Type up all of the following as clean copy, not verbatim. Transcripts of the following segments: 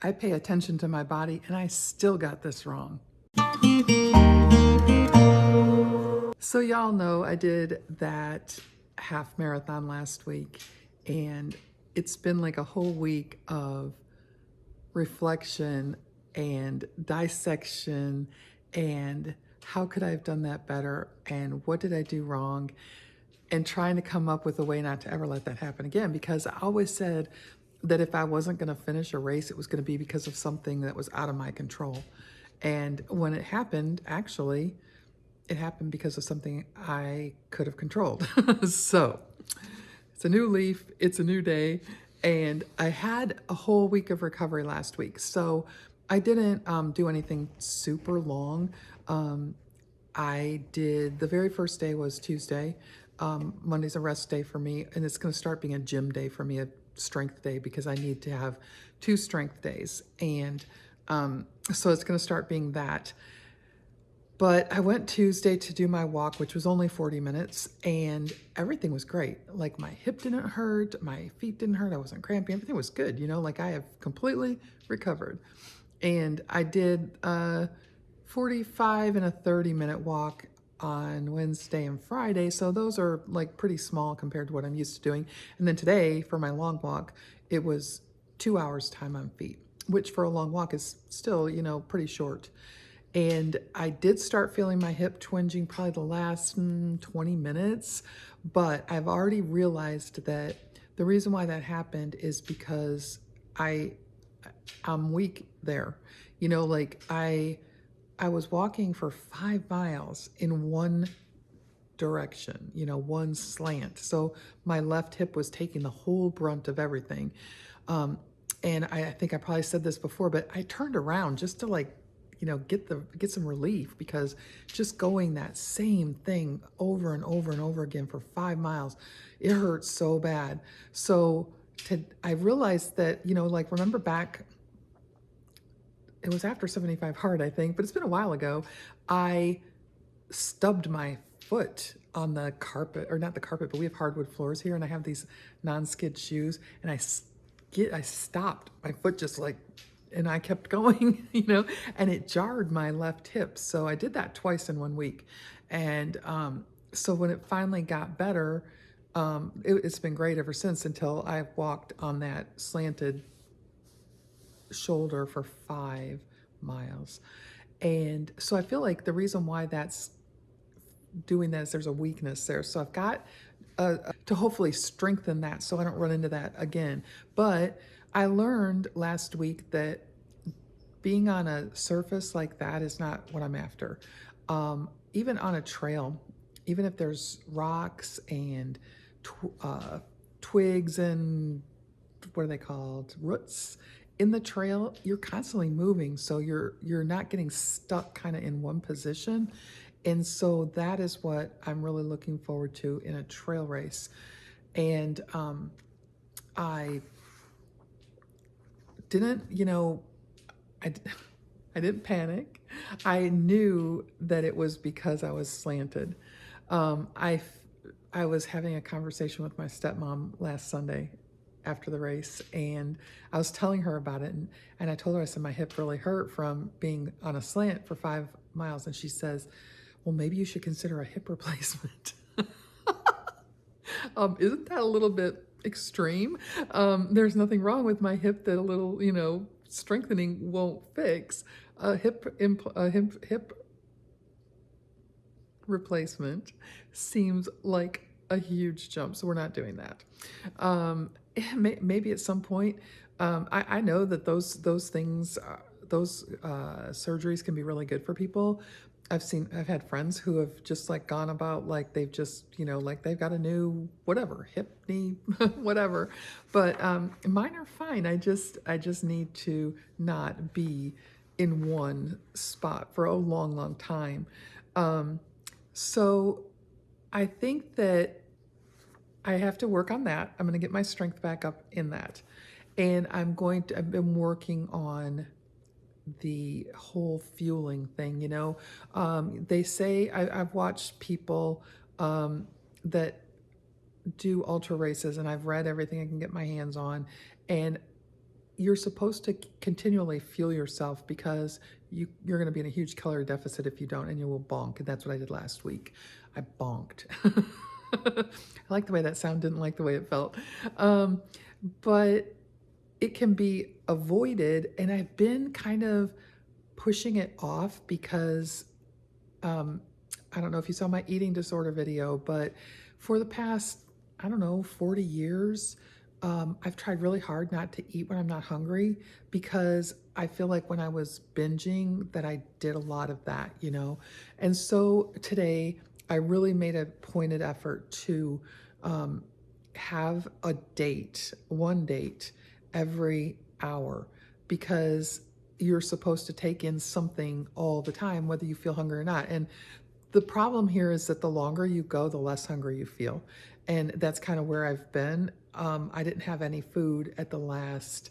I pay attention to my body and I still got this wrong. So y'all know I did that half marathon last week, and it's been like a whole week of reflection and dissection and how could I have done that better and what did I do wrong, and trying to come up with a way not to ever let that happen again, because I always said that if I wasn't going to finish a race, it was going to be because of something that was out of my control. And when it happened, actually, it happened because of something I could have controlled. So it's a new leaf, it's a new day, and I had a whole week of recovery last week. So I didn't do anything super long. I did, the very first day was Tuesday. Monday's a rest day for me, and it's going to start being a gym day for me, a strength day, because I need to have 2 strength days. And so it's going to start being that. But I went Tuesday to do my walk, which was only 40 minutes, and everything was great. Like my hip didn't hurt, my feet didn't hurt, I wasn't cramping, everything was good, like I have completely recovered. And I did a 45 and a 30-minute walk on Wednesday and Friday, so those are like pretty small compared to what I'm used to doing. And then today, for my long walk, it was 2 hours time on feet, which for a long walk is still, pretty short. And I did start feeling my hip twinging probably the last 20 minutes, but I've already realized that the reason why that happened is because I'm weak there. Like I was walking for 5 miles in one direction, one slant. So my left hip was taking the whole brunt of everything. And I think I probably said this before, but I turned around just to get some relief, because just going that same thing over and over and over again for 5 miles, it hurts so bad. So I realized that, like, remember back, it was after 75 hard, I think, but it's been a while ago, I stubbed my foot on the carpet, or not the carpet, but we have hardwood floors here, and I have these non-skid shoes, and I stopped. My foot just like, and I kept going, and it jarred my left hip. So I did that twice in 1 week. And so when it finally got better, it's been great ever since, until I walked on that slanted shoulder for 5 miles. And so I feel like the reason why that's doing that is there's a weakness there. So I've got to hopefully strengthen that so I don't run into that again. But I learned last week that being on a surface like that is not what I'm after. Even on a trail, even if there's rocks and twigs and what are they called? Roots in the trail, you're constantly moving, so you're not getting stuck kind of in one position. And so that is what I'm really looking forward to in a trail race. And I didn't, I, I didn't panic. I knew that it was because I was slanted. I was having a conversation with my stepmom last Sunday after the race, and I was telling her about it, and I told her, I said, my hip really hurt from being on a slant for 5 miles, and she says, well, maybe you should consider a hip replacement. Isn't that a little bit extreme? There's nothing wrong with my hip that a little, strengthening won't fix. A hip replacement seems like a huge jump, so we're not doing that. Maybe at some point, I know that those things, those surgeries can be really good for people. I've had friends who have just like gone about like they've just, like they've got a new whatever, hip, knee, whatever. But mine are fine. I just need to not be in one spot for a long, long time. So I think that I have to work on that. I'm going to get my strength back up in that. And I've been working on the whole fueling thing, They say, I've watched people that do ultra races, and I've read everything I can get my hands on. And you're supposed to continually fuel yourself because you're going to be in a huge calorie deficit if you don't, and you will bonk. And that's what I did last week. I bonked. I like the way that sound, didn't like the way it felt. But it can be avoided, and I've been kind of pushing it off because I don't know if you saw my eating disorder video, but for the past, I don't know, 40 years, I've tried really hard not to eat when I'm not hungry because I feel like when I was binging that I did a lot of that, you know? And so today I really made a pointed effort to have a date, one date every hour, because you're supposed to take in something all the time, whether you feel hungry or not. And the problem here is that the longer you go, the less hungry you feel. And that's kind of where I've been. I didn't have any food at the last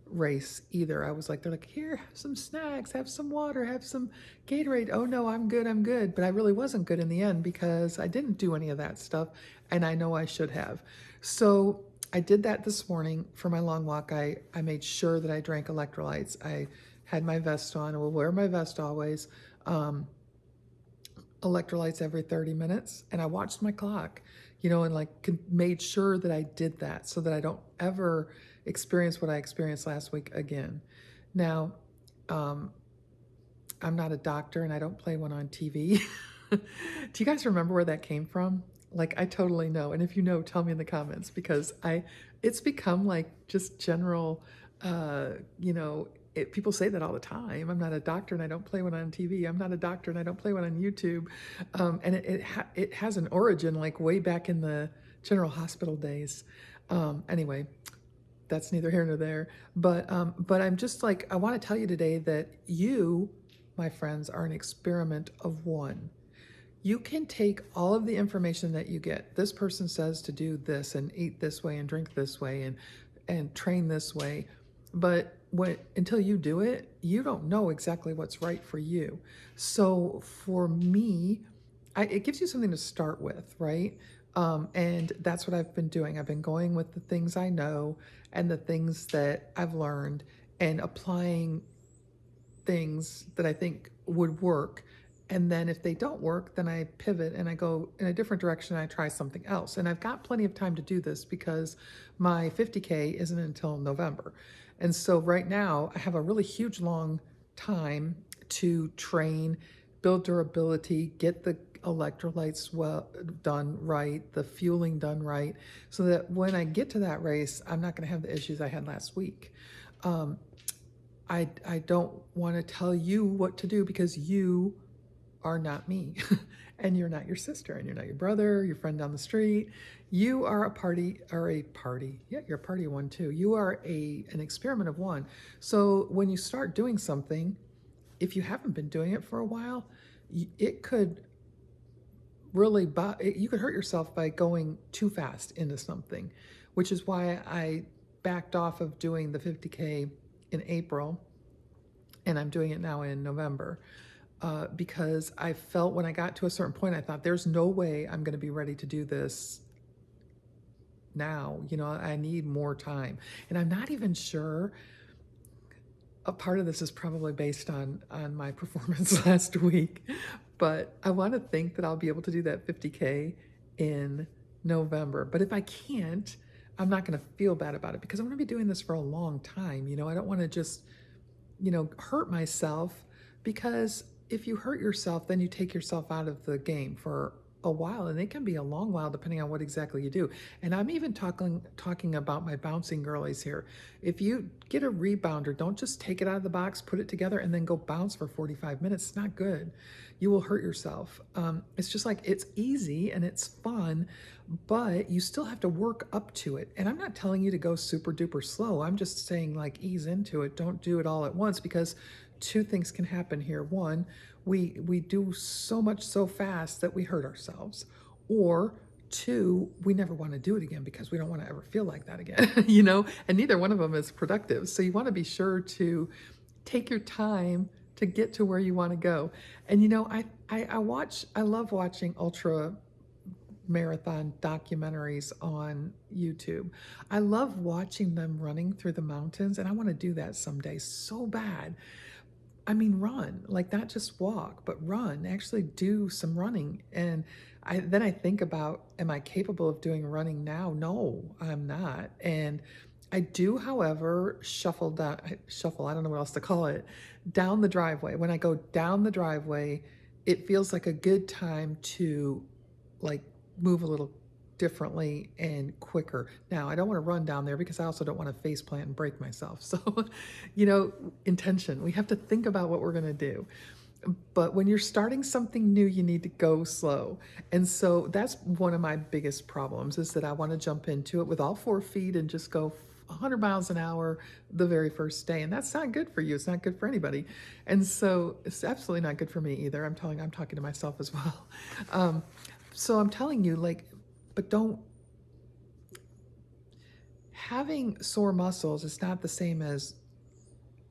race either. I was like, they're like, here, have some snacks, have some water, have some Gatorade. Oh no, I'm good, I'm good. But I really wasn't good in the end because I didn't do any of that stuff. And I know I should have. So I did that this morning for my long walk. I made sure that I drank electrolytes. I had my vest on. I will wear my vest always. Electrolytes every 30 minutes. And I watched my clock, you know, and like made sure that I did that so that I don't ever experience what I experienced last week again. Now, I'm not a doctor and I don't play one on TV. Do you guys remember where that came from? Like, I totally know. And if you know, tell me in the comments, because it's become like just general, you know, people say that all the time. I'm not a doctor and I don't play one on TV. I'm not a doctor and I don't play one on YouTube. And it has an origin like way back in the General Hospital days. Anyway, that's neither here nor there. But I'm just like, I want to tell you today that you, my friends, are an experiment of one. You can take all of the information that you get. This person says to do this and eat this way and drink this way and train this way. But until you do it, you don't know exactly what's right for you. So for me, it gives you something to start with, right? And that's what I've been doing. I've been going with the things I know and the things that I've learned and applying things that I think would work. And then if they don't work, then I pivot and I go in a different direction and I try something else. And I've got plenty of time to do this because my 50K isn't until November. And so right now I have a really huge long time to train, build durability, get the electrolytes done right, the fueling done right, so that when I get to that race, I'm not going to have the issues I had last week. I don't want to tell you what to do because you are not me and you're not your sister and you're not your brother, your friend down the street. You are a party. Yeah, you're a party of one too. You are an experiment of one. So when you start doing something, if you haven't been doing it for a while, it could really, you could hurt yourself by going too fast into something, which is why I backed off of doing the 50K in April and I'm doing it now in November. Because I felt when I got to a certain point, I thought there's no way I'm going to be ready to do this now. You know, I need more time. And I'm not even sure. A part of this is probably based on my performance last week, but I want to think that I'll be able to do that 50K in November. But if I can't, I'm not going to feel bad about it because I'm going to be doing this for a long time. You know, I don't want to just, you know, hurt myself, because if you hurt yourself, then you take yourself out of the game for a while, and it can be a long while depending on what exactly you do. And I'm even talking about my bouncing girlies here. If you get a rebounder, don't just take it out of the box, put it together, and then go bounce for 45 minutes. It's not good. You will hurt yourself. It's just like, it's easy and it's fun, but you still have to work up to it. And I'm not telling you to go super duper slow. I'm just saying, like, ease into it. Don't do it all at once, because two things can happen here. One, we do so much so fast that we hurt ourselves. Or two, we never want to do it again because we don't want to ever feel like that again, you know? And neither one of them is productive. So you want to be sure to take your time to get to where you want to go. And you know, I love watching ultra marathon documentaries on YouTube. I love watching them running through the mountains, and I want to do that someday so bad. I mean, run, like not just walk, but run, actually do some running. And then I think about, am I capable of doing running now? No, I'm not. And I do, however, shuffle, I don't know what else to call it, down the driveway. When I go down the driveway, it feels like a good time to like move a little differently and quicker. Now, I don't want to run down there because I also don't want to face plant and break myself. So, intention. We have to think about what we're going to do. But when you're starting something new, you need to go slow. And so that's one of my biggest problems is that I want to jump into it with all 4 feet and just go 100 miles an hour the very first day. And that's not good for you. It's not good for anybody. And so it's absolutely not good for me either. I'm talking to myself as well. So I'm telling you, but don't, having sore muscles is not the same as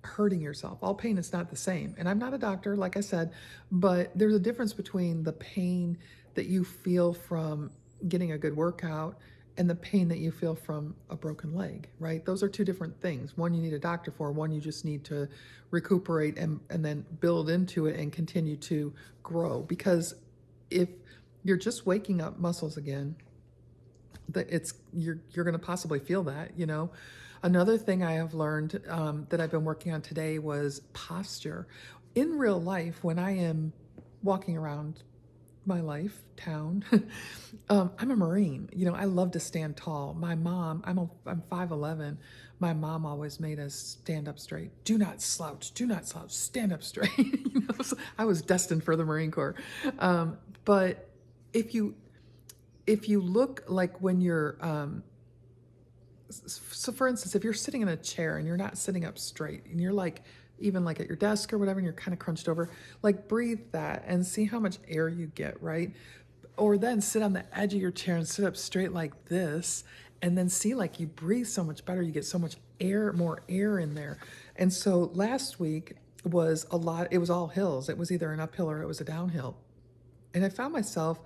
hurting yourself. All pain is not the same. And I'm not a doctor, like I said, but there's a difference between the pain that you feel from getting a good workout and the pain that you feel from a broken leg, right? Those are two different things. One you need a doctor for, one you just need to recuperate and then build into it and continue to grow. Because if you're just waking up muscles again, that you're going to possibly feel that. Another thing I have learned that I've been working on today was posture. In real life, when I am walking around my life, town, I'm a Marine. I love to stand tall. My mom, I'm 5'11". My mom always made us stand up straight. Do not slouch. Do not slouch. Stand up straight. So I was destined for the Marine Corps. But if you look like when you're so for instance, if you're sitting in a chair and you're not sitting up straight and you're even at your desk or whatever and you're kind of crunched over, breathe that and see how much air you get, right? Or then sit on the edge of your chair and sit up straight like this and then see you breathe so much better. You get so much more air in there. And so last week it was all hills. It was either an uphill or it was a downhill. And I found myself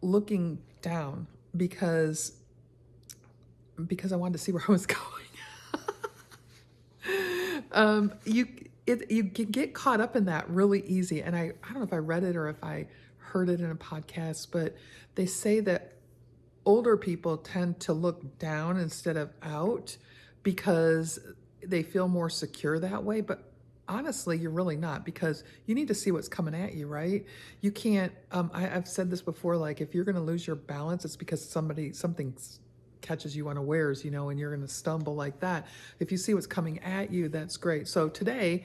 looking down because I wanted to see where I was going. You get caught up in that really easy. And I don't know if I read it or if I heard it in a podcast, but they say that older people tend to look down instead of out because they feel more secure that way. But honestly, you're really not, because you need to see what's coming at you, right? You can't, I've said this before, if you're going to lose your balance, it's because something catches you unawares, and you're going to stumble like that. If you see what's coming at you, that's great. So today,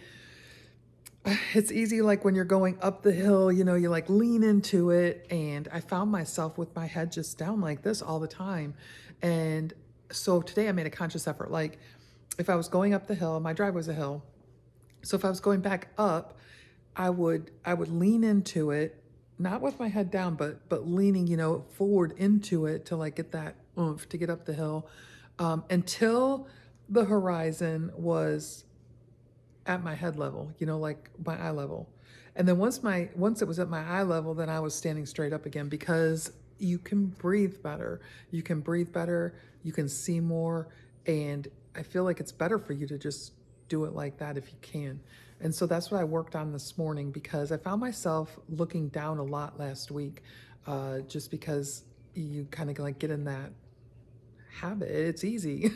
it's easy, when you're going up the hill, you lean into it. And I found myself with my head just down like this all the time. And so today I made a conscious effort. If I was going up the hill, my drive was a hill. So if I was going back up, I would lean into it, not with my head down, but leaning, forward into it to get that oomph to get up the hill, until the horizon was at my head level, my eye level. And then once it was at my eye level, then I was standing straight up again, because you can breathe better. You can see more. And I feel like it's better for you to just do it like that if you can. And so that's what I worked on this morning, because I found myself looking down a lot last week, just because you kind of get in that habit. It's easy.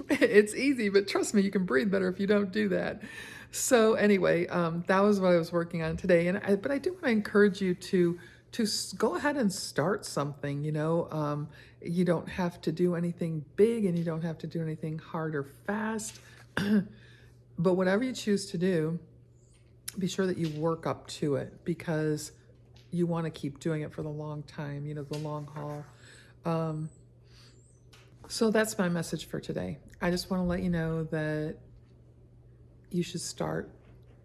It's easy, but trust me, you can breathe better if you don't do that. So anyway, that was what I was working on today. But I do want to encourage you to go ahead and start something. You don't have to do anything big, and you don't have to do anything hard or fast. But whatever you choose to do, be sure that you work up to it, because you want to keep doing it for the long time, the long haul. So that's my message for today. I just want to let you know that you should start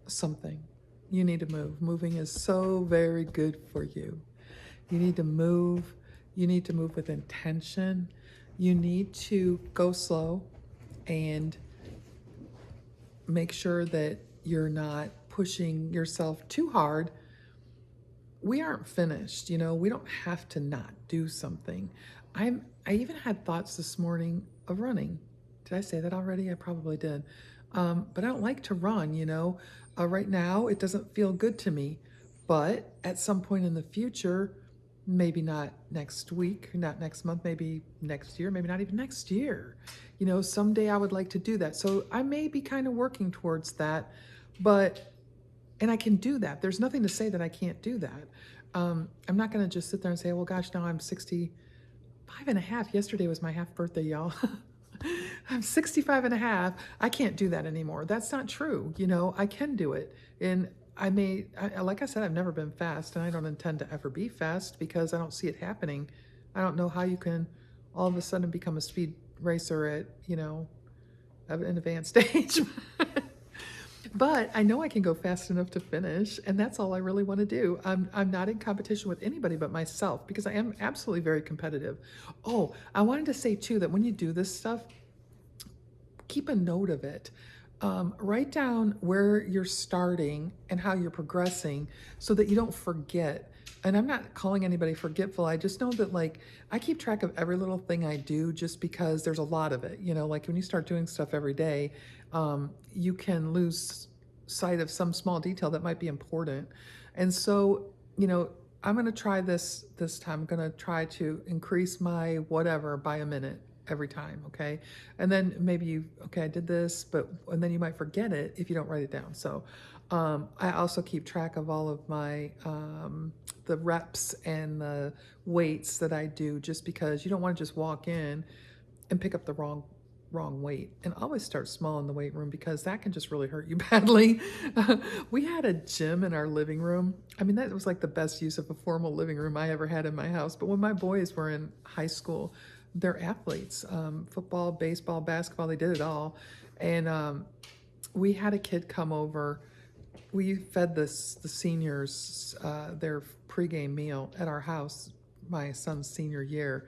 something. You need to move. Moving is so very good for you. You need to move. You need to move with intention. You need to go slow and make sure that you're not pushing yourself too hard we aren't finished. We don't have to not do something. I even had thoughts this morning of running. Did I say that already? I probably did. But I don't like to run. Right now, it doesn't feel good to me. But at some point in the future, maybe not next week, not next month, maybe next year, maybe not even next year. Someday I would like to do that. So I may be kind of working towards that, and I can do that. There's nothing to say that I can't do that. I'm not going to just sit there and say, well, gosh, now I'm 65 and a half. Yesterday was my half birthday, y'all. I'm 65 and a half. I can't do that anymore. That's not true. I can do it. And like I said, I've never been fast, and I don't intend to ever be fast because I don't see it happening. I don't know how you can all of a sudden become a speed racer at an advanced age. But I know I can go fast enough to finish, and that's all I really want to do. I'm not in competition with anybody but myself because I am absolutely very competitive. Oh, I wanted to say too that when you do this stuff, keep a note of it. Write down where you're starting and how you're progressing so that you don't forget. And I'm not calling anybody forgetful. I just know that I keep track of every little thing I do just because there's a lot of it. Like when you start doing stuff every day, you can lose sight of some small detail that might be important. And so, I'm going to try this time. I'm going to try to increase my whatever by a minute every time, okay? And then maybe I did this, and then you might forget it if you don't write it down. So I also keep track of all of my the reps and the weights that I do, just because you don't want to just walk in and pick up the wrong weight. And always start small in the weight room because that can just really hurt you badly. We had a gym in our living room. I mean, that was like the best use of a formal living room I ever had in my house. But when my boys were in high school, they're athletes, football, baseball, basketball, they did it all. And we had a kid come over. We fed the seniors their pregame meal at our house my son's senior year.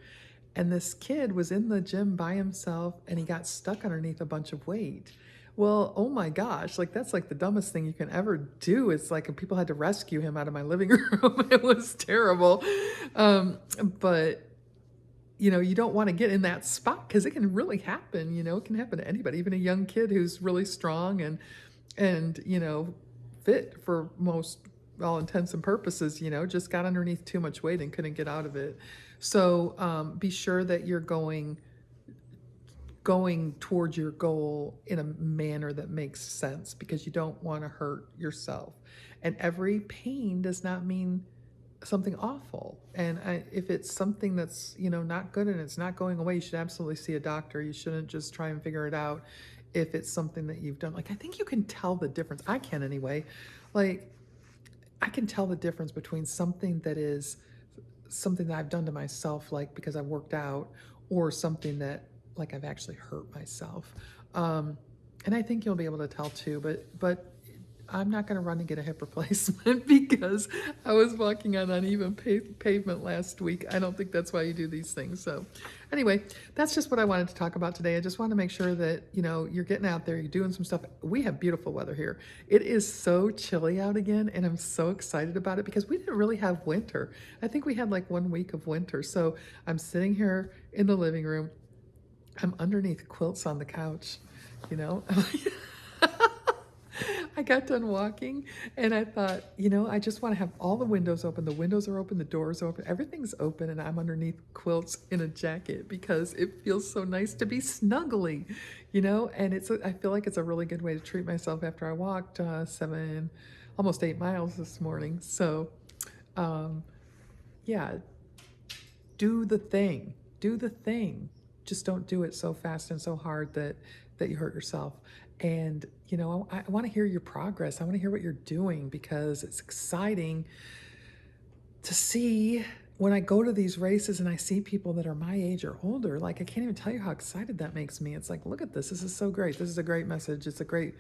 And this kid was in the gym by himself, and he got stuck underneath a bunch of weight. Well, oh my gosh, that's the dumbest thing you can ever do. It's like people had to rescue him out of my living room. It was terrible. But you don't want to get in that spot because it can really happen. It can happen to anybody, even a young kid who's really strong and fit for most all intents and purposes, just got underneath too much weight and couldn't get out of it. So be sure that you're going towards your goal in a manner that makes sense, because you don't want to hurt yourself. And every pain does not mean something awful. And if it's something that's not good and it's not going away, you should absolutely see a doctor. You shouldn't just try and figure it out if it's something that you've done. I think you can tell the difference. I can anyway. I can tell the difference between something that is something that I've done to myself, because I worked out, or something that I've actually hurt myself. And I think you'll be able to tell too, but I'm not going to run and get a hip replacement because I was walking on uneven pavement last week. I don't think that's why you do these things. So anyway, that's just what I wanted to talk about today. I just want to make sure that, you're getting out there, you're doing some stuff. We have beautiful weather here. It is so chilly out again, and I'm so excited about it because we didn't really have winter. I think we had 1 week of winter. So I'm sitting here in the living room. I'm underneath quilts on the couch, I got done walking and I thought, I just want to have all the windows open. The windows are open, the doors are open, everything's open, and I'm underneath quilts in a jacket because it feels so nice to be snuggly, and I feel like it's a really good way to treat myself after I walked almost 8 miles this morning. So, yeah, do the thing. Just don't do it so fast and so hard that you hurt yourself. And, I want to hear your progress. I want to hear what you're doing because it's exciting to see when I go to these races and I see people that are my age or older. I can't even tell you how excited that makes me. It's look at this. This is so great. This is a great message. It's a great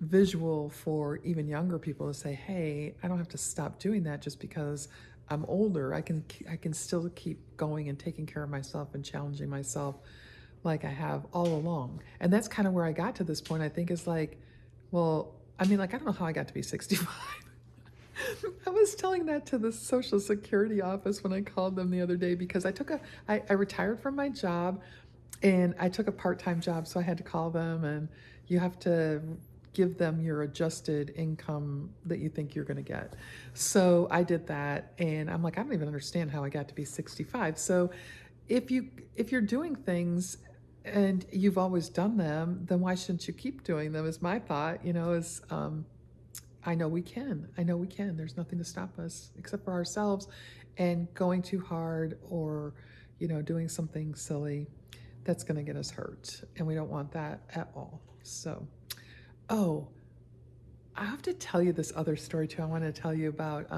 visual for even younger people to say, hey, I don't have to stop doing that just because I'm older. I can still keep going and taking care of myself and challenging myself like I have all along. And that's kind of where I got to this point, I think, is well, I don't know how I got to be 65. I was telling that to the Social Security office when I called them the other day because I retired from my job and I took a part-time job, so I had to call them and you have to give them your adjusted income that you think you're going to get. So I did that and I'm like, I don't even understand how I got to be 65. So if you're doing things and you've always done them, then why shouldn't you keep doing them is my thought, is I know we can. I know we can. There's nothing to stop us except for ourselves and going too hard or, doing something silly that's going to get us hurt. And we don't want that at all. So, oh, I have to tell you this other story too. I want to tell you about,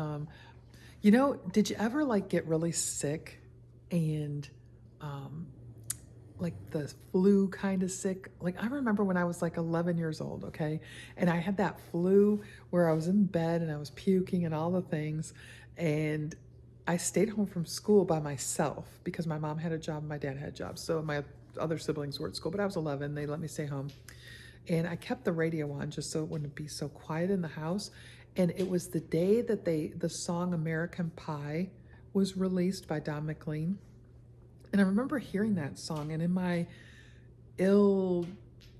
did you ever like get really sick and, um, like the flu kind of sick. Like I remember when I was like 11 years old, okay? And I had that flu where I was in bed and I was puking and all the things. And I stayed home from school by myself because my mom had a job and my dad had a job. So my other siblings were at school, but I was 11. They let me stay home. And I kept the radio on just so it wouldn't be so quiet in the house. And it was the day that the song American Pie was released by Don McLean. And I remember hearing that song, and in my ill,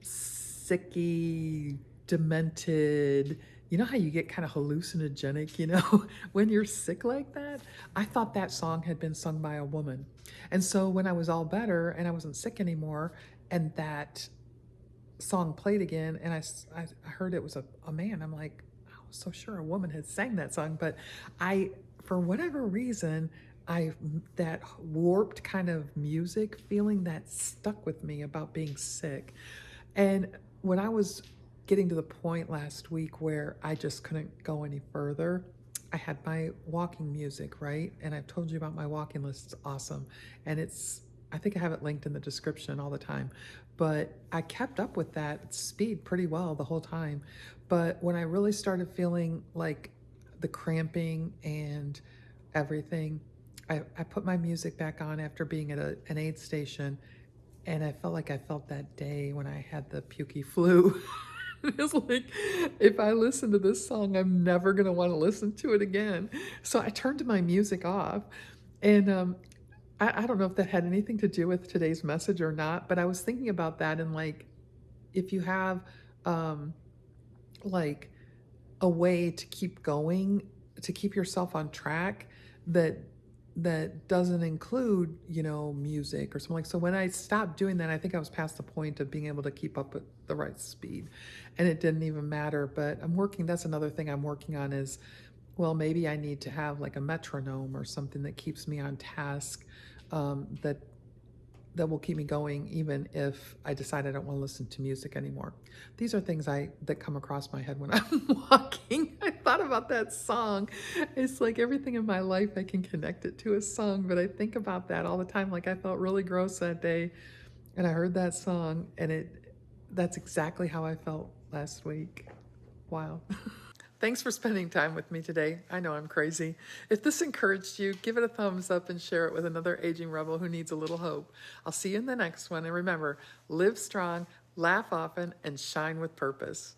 sicky, demented, you know how you get kind of hallucinogenic, when you're sick like that? I thought that song had been sung by a woman. And so when I was all better and I wasn't sick anymore, and that song played again, and I heard it was a man, I'm like, I was so sure a woman had sang that song, but for whatever reason, that warped kind of music feeling that stuck with me about being sick. And when I was getting to the point last week where I just couldn't go any further, I had my walking music, right? And I've told you about my walking list. It's awesome. And I think I have it linked in the description all the time. But I kept up with that speed pretty well the whole time. But when I really started feeling like the cramping and everything, I put my music back on after being at an aid station, and I felt like I felt that day when I had the pukey flu. It's like, if I listen to this song, I'm never going to want to listen to it again. So I turned my music off. And I don't know if that had anything to do with today's message or not, but I was thinking about that. And like, if you have like a way to keep going, to keep yourself on track, that doesn't include, music or something like. So when I stopped doing that, I think I was past the point of being able to keep up at the right speed, and it didn't even matter. But that's another thing I'm working on is, well, maybe I need to have like a metronome or something that keeps me on task, that will keep me going even if I decide I don't want to listen to music anymore. These are things that come across my head when I'm walking. I thought about that song. It's like everything in my life I can connect it to a song, but I think about that all the time. Like I felt really gross that day and I heard that song and that's exactly how I felt last week. Wow. Thanks for spending time with me today. I know I'm crazy. If this encouraged you, give it a thumbs up and share it with another aging rebel who needs a little hope. I'll see you in the next one. And remember, live strong, laugh often, and shine with purpose.